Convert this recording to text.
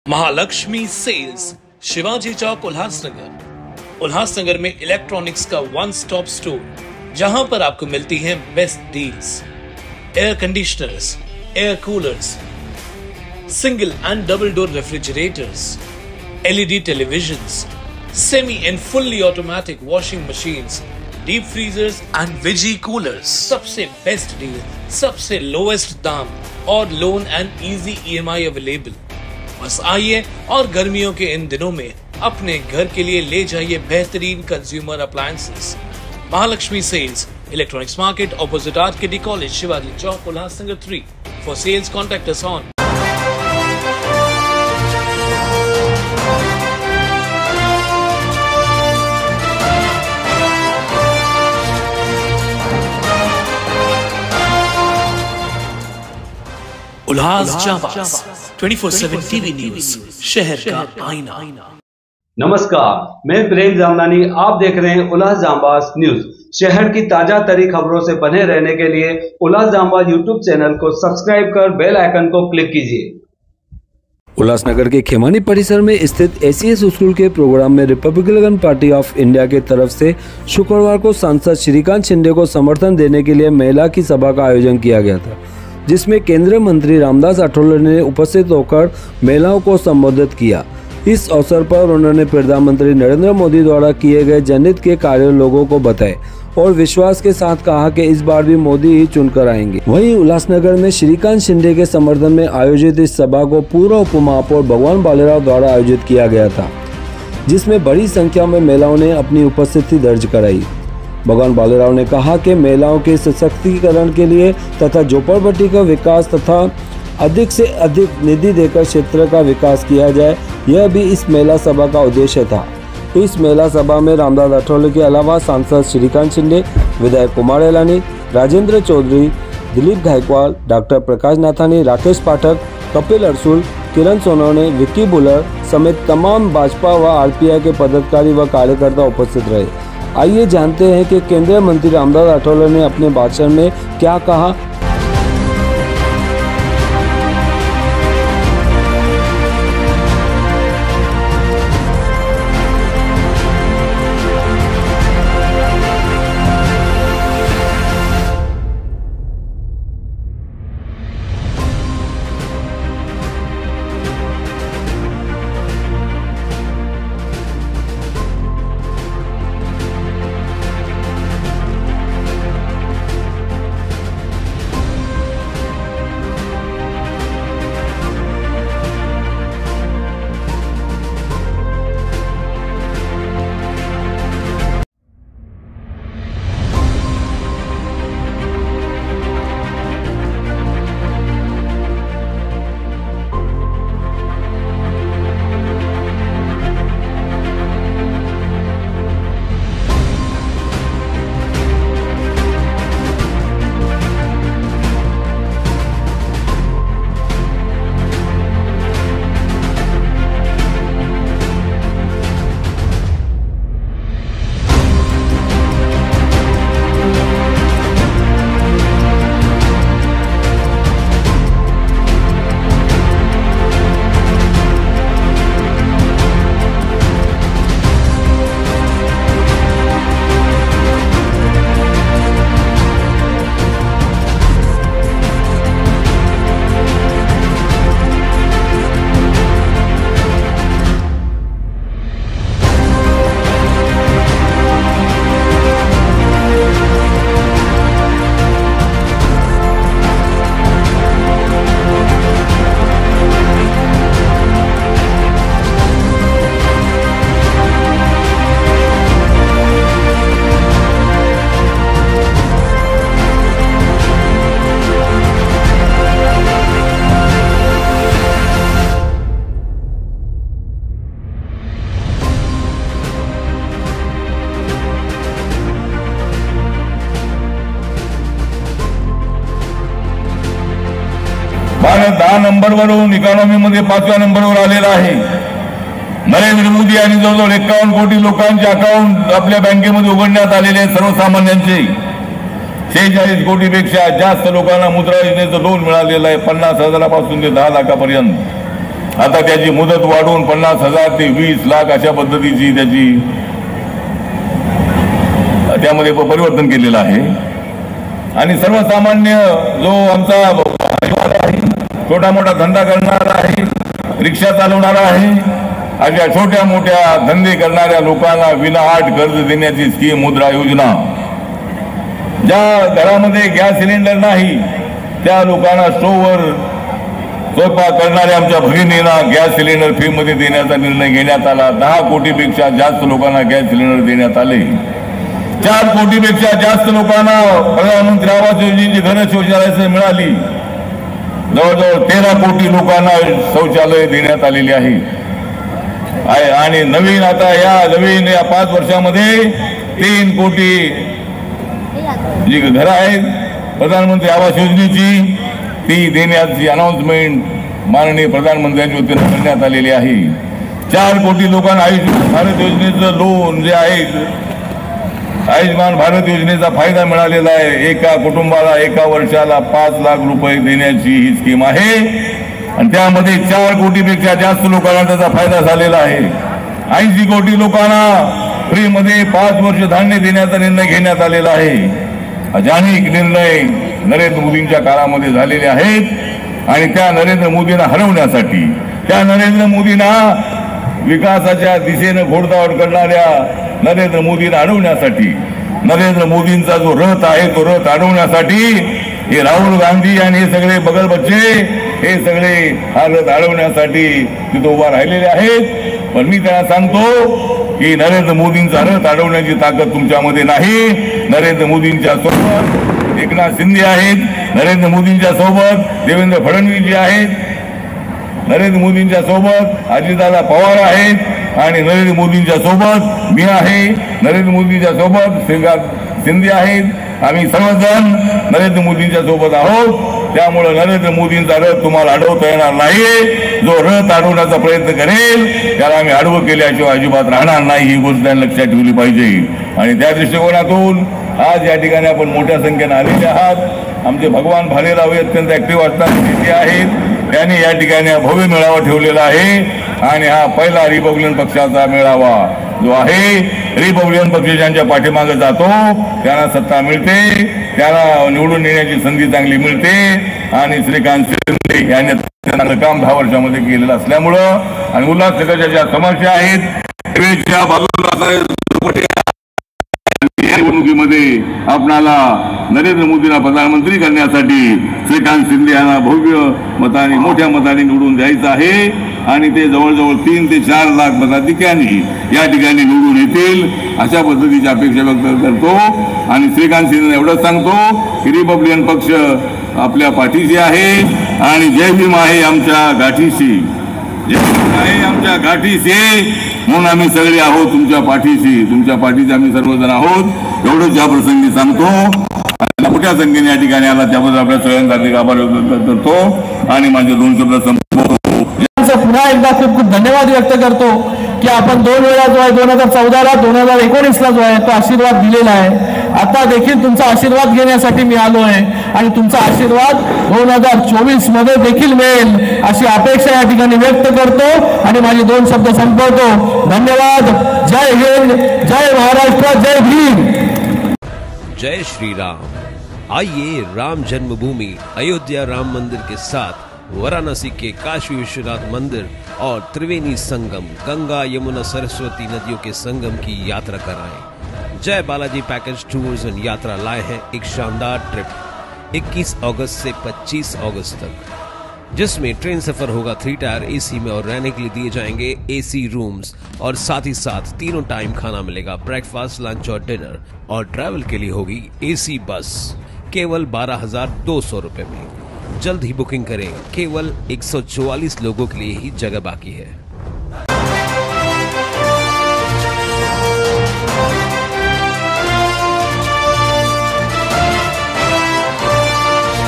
Mahalakshmi cells, Shivaji Chowk, Ulhasnagar. Ulhasnagar में electronics का one stop store, जहां पर आपको मिलती हैं best deals. Air conditioners, air coolers, single and double door refrigerators, LED televisions, semi and fully automatic washing machines, deep freezers and veggie coolers. सबसे best deal, सबसे lowest दाम और loan and easy EMI available. बस आइए और गर्मियों के in दिनों में अपने घर के लिए ले जाइए बेहतरीन consumer appliances. Mahalaxmi sales, electronics market, opposite RKD college, Shivaji Chowk, Ulhasnagar 3। For sales contact us on Ulhas Jabaz 24/7 TV news, शहर का आईना। नमस्कार, मैं प्रेम जामनानी, आप देख रहे हैं उल्लास जाबाज न्यूज। शहर की ताजा तरीन खबरों से बने रहने के लिए उल्लास जाबाज यूट्यूब चैनल को सब्सक्राइब कर बेल आइकन को क्लिक कीजिए। उल्लासनगर के खेमानी परिसर में स्थित एसीएस स्कूल के प्रोग्राम में रिपब्लिकन पार्टी ऑफ इंडिया की तरफ से शुक्रवार को सांसद श्रीकांत शिंदे को समर्थन देने के लिए महिला की सभा का आयोजन किया गया था, जिसमें केंद्रीय मंत्री रामदास आठवले ने उपस्थित होकर महिलाओं को संबोधित किया। इस अवसर पर उन्होंने प्रधानमंत्री नरेंद्र मोदी द्वारा किए गए जनहित के कार्य लोगों को बताए और विश्वास के साथ कहा कि इस बार भी मोदी ही चुनकर आएंगे। वहीं उल्लासनगर में श्रीकांत शिंदे के समर्थन में आयोजित इस सभा को पूर्व उप महापौर भगवान बालेराव द्वारा आयोजित किया गया था, जिसमें बड़ी संख्या में महिलाओं ने अपनी उपस्थिति दर्ज कराई। भगवान बालेराव ने कहा कि महिलाओं के सशक्तिकरण के लिए तथा झोपड़पट्टी का विकास तथा अधिक से अधिक निधि देकर क्षेत्र का विकास किया जाए, यह भी इस महिला सभा का उद्देश्य था। इस महिला सभा में रामदास आठवले के अलावा सांसद श्रीकांत शिंदे, विधायक कुमार एलानी, राजेंद्र चौधरी, दिलीप गायकवाड़, डॉक्टर प्रकाश नाथानी, राकेश पाठक, कपिल अरसुल, किरण सोनवणे, विक्की बुलर समेत तमाम भाजपा व आरपीआई के पदाधिकारी व कार्यकर्ता उपस्थित रहे। आइए जानते हैं कि केंद्रीय मंत्री रामदास आठवले ने अपने भाषण में क्या कहा। भारत 10 नंबरवरून इकॉनॉमीमध्ये 5व्या नंबरवर आलेला आहे। नरेंद्र मोदी यांनी जवळजवळ 51 कोटी लोकांचे अकाउंट आपल्या बँकेमध्ये उघडण्यात आलेले आहेत। सर्वसामान्यांचे 46 कोटीपेक्षा जास्त लोकांना मुद्रा योजनेचं लोन मिळालेलं आहे, 50,000 पासून ते 10 लाखापर्यंत। आता त्याची मुदत वाढवून 50,000 ते 20 लाख अशा पद्धतीची त्यामध्ये परिवर्तन केलेलं आहे. आणि सर्वसामान्य जो आमचा छोटा मोठा धंदा करणारा आहे, रिक्षा चालवणारा आहे, अशा छोट्या मोठ्या धंदे करणाऱ्या लोकांना विनाअट कर्ज देण्याची स्कीम मुद्रा योजना. ज्या घरामध्ये गॅस सिलेंडर नाही त्या लोकांना स्टोव्हवर स्वयंपाक करणाऱ्या आमच्या भगिनींना गॅस सिलेंडर फ्रीमध्ये देण्याचा निर्णय घेण्यात आला. 10 कोटीपेक्षा जास्त लोकांना गॅस सिलेंडर देण्यात आले. 4 कोटीपेक्षा जास्त लोकांना प्रधानमंत्री आवास योजनेची घर शौचालय मिळाली. जवळजवळ 13 कोटी लोकांना शौचालय देण्यात आलेली आहे. आणि नवीन आता या 5 वर्षामध्ये 3 कोटी जी घरं आहेत प्रधानमंत्री आवास योजनेची ती देण्याची अनाउन्समेंट माननीय प्रधानमंत्र्यांच्या वतीने करण्यात आलेली आहे. 4 कोटी लोकांना आयुष्यमान भारत योजनेचं लोन जे आहे, आयुष्यमान भारत योजनेचा फायदा मिळालेला आहे. एका कुटुंबाला एका वर्षाला 5 लाख रुपये देण्याची ही स्कीम आहे. आणि त्यामध्ये 4 कोटीपेक्षा जास्त लोकांना त्याचा फायदा झालेला आहे. 80 कोटी लोकांना फ्रीमध्ये 5 वर्ष धान्य देण्याचा निर्णय घेण्यात आलेला आहे. अनेक निर्णय नरेंद्र मोदींच्या काळामध्ये झालेले आहेत. आणि त्या नरेंद्र मोदींना हरवण्यासाठी, त्या नरेंद्र मोदींना विकासाच्या दिशेनं घोडदौड करणाऱ्या नरेंद्र मोदींना अडवण्यासाठी, नरेंद्र मोदींचा जो रथ आहे तो रथ अडवण्यासाठी हे राहुल गांधी आणि हे सगळे बगल बच्चे हे सगळे हा रथ अडवण्यासाठी तिथं उभा राहिलेले आहेत. पण मी त्यांना सांगतो की नरेंद्र मोदींचा रथ अडवण्याची ताकद तुमच्यामध्ये नाही. नरेंद्र मोदींच्या सोबत एकनाथ शिंदे आहेत, नरेंद्र मोदींच्या सोबत देवेंद्र फडणवीस जी आहेत, नरेंद्र मोदींच्या सोबत अजितदादा पवार आहेत आणि नरेंद्र मोदींच्या सोबत मी आहे, नरेंद्र मोदींच्या सोबत श्रीकांत शिंदे आहेत. आम्ही सर्वजण नरेंद्र मोदींच्या सोबत आहोत. त्यामुळे नरेंद्र मोदींचा रथ तुम्हाला अडवता येणार नाही. जो रथ अडवण्याचा प्रयत्न करेल त्याला आम्ही आडवं केल्याशिवाय अजिबात राहणार नाही, ही गोष्ट त्यांनी लक्षात ठेवली पाहिजे. आणि त्या दृष्टिकोनातून आज या ठिकाणी आपण मोठ्या संख्येने आलेले आहात. आमचे भगवान भालेराव अत्यंत ऍक्टिव्ह असणारे नेते आहेत. त्यांनी या ठिकाणी भव्य मेळावा ठेवलेला आहे. आणि हा पहिला रिपब्लिकन पक्षाचा मेळावा जो आहे, रिपब्लिकन पक्ष ज्यांच्या पाठीमागे जातो त्यांना सत्ता मिळते, त्यांना निवडून येण्याची संधी चांगली मिळते. आणि श्रीकांत शिंदे यांनी चांगलं काम 10 वर्षामध्ये केलेलं असल्यामुळं आणि उल्हासनगरच्या ज्या समस्या आहेत निवडणुकीमध्ये आपणाला नरेंद्र मोदींना प्रधानमंत्री करण्यासाठी श्रीकांत शिंदे यांना भव्य मताने मोठ्या मताने निवडून द्यायचं आहे. आणि ते जवळजवळ 3 ते 4 लाख मताधिक्यांनी या ठिकाणी निवडून येतील अशा पद्धतीची अपेक्षा व्यक्त करतो. आणि श्रीकांत शिंदे एवढंच सांगतो की रिपब्लिकन पक्ष आपल्या पाठीशी आहे आणि जय भीम आहे आमच्या गाठीशी, जय भीम आहे आमच्या गाठीशी, म्हणून आम्ही सगळे आहोत तुमच्या पाठीशी, तुमच्या पाठीशी आम्ही सर्वजण आहोत. एवढंच या प्रसंगी सांगतो. मोठ्या संख्येने या ठिकाणी आला त्याबद्दल आपल्या सगळ्यांचा आभार व्यक्त करतो आणि माझे 2 शब्द संपवतो. पुन्हा एकदा खूप खूप धन्यवाद व्यक्त करतो की आपण 2 वेळा जो आहे 2014ला 2019ला जो आहे तो आशीर्वाद दिलेला आहे. आता देखील तुमचा आशीर्वाद घेण्यासाठी मी आलो आहे आणि तुमचा आशीर्वाद 2024 मध्ये देखील मिळेल अशी अपेक्षा या ठिकाणी व्यक्त करतो आणि माझे 2 शब्द संपवतो. धन्यवाद. जय हिंद, जय महाराष्ट्र, जय भीम. जय श्री राम. आइए राम जन्मभूमि अयोध्या राम मंदिर के साथ वाराणसी के काशी विश्वनाथ मंदिर और त्रिवेणी संगम गंगा यमुना सरस्वती नदियों के संगम की यात्रा कराएं। जय बालाजी पैकेज टूर्स एंड यात्रा लाए हैं एक शानदार ट्रिप 21 अगस्त से 25 अगस्त तक, जिसमें ट्रेन सफर होगा 3 टायर एसी में और रहने के लिए दिए जाएंगे एसी रूम्स और साथ ही साथ तीनों टाइम खाना मिलेगा, ब्रेकफास्ट, लंच और डिनर। और ट्रैवल के लिए होगी एसी बस केवल 12,200 रुपए में। जल्द ही बुकिंग करें, केवल 144 लोगों के लिए ही जगह बाकी है।